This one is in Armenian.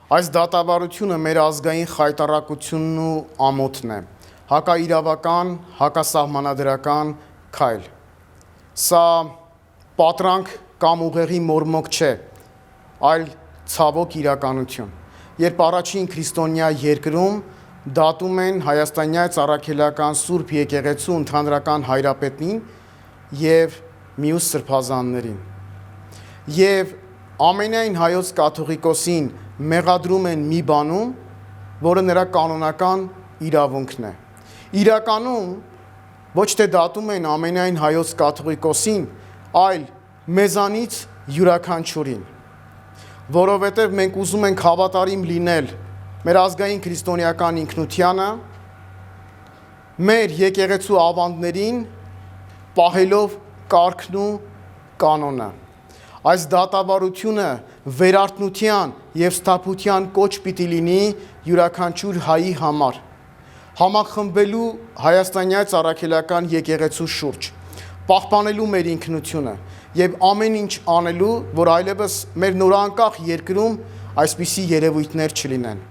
Այս դատավարությունը մեր ազգային խայտառակությունն ու ամոթն է, հակաիրավական, հակասահմանադրական քայլ։ Սա պատրանք կամ ուղեղի մորմոք չէ, այլ ցավոք իրականություն, երբ առաջին քրիստոնյա երկրում դատում են հայաստանյաց առաքելական Սուրբ եկեղեցու ընդհանրական հայրապետին և մյուս սրբազաններին։ Եվ ամենայն հայոց կաթողիկոսին մեղադրում են մի բանում, որը նրա կանոնական իրավունքն է։ Իրականում ոչ թե դատում են ամենայն հայոց կաթողիկոսին, այլ մեզանից յուրաքանչյուրին, որովհետև մենք ուզում ենք հավատարիմ լինել մեր ազգային քրիստոնեական ինքնությանը, մեր եկեղեցու ավանդներին, պահելով կարգն ու կանոնը։ Այս դատավարությունը վերարթնության և սթափության կոչ պիտի լինի յուրաքանչյուր հայի համար, համախմբվելու հայաստանյաց առաքելական եկեղեցու շուրջ, պահպանելու մեր ինքնությունը և ամեն ինչ անելու, որ այլևս մեր նորանկախ երկրում այսպիսի երևույթներ չլինեն։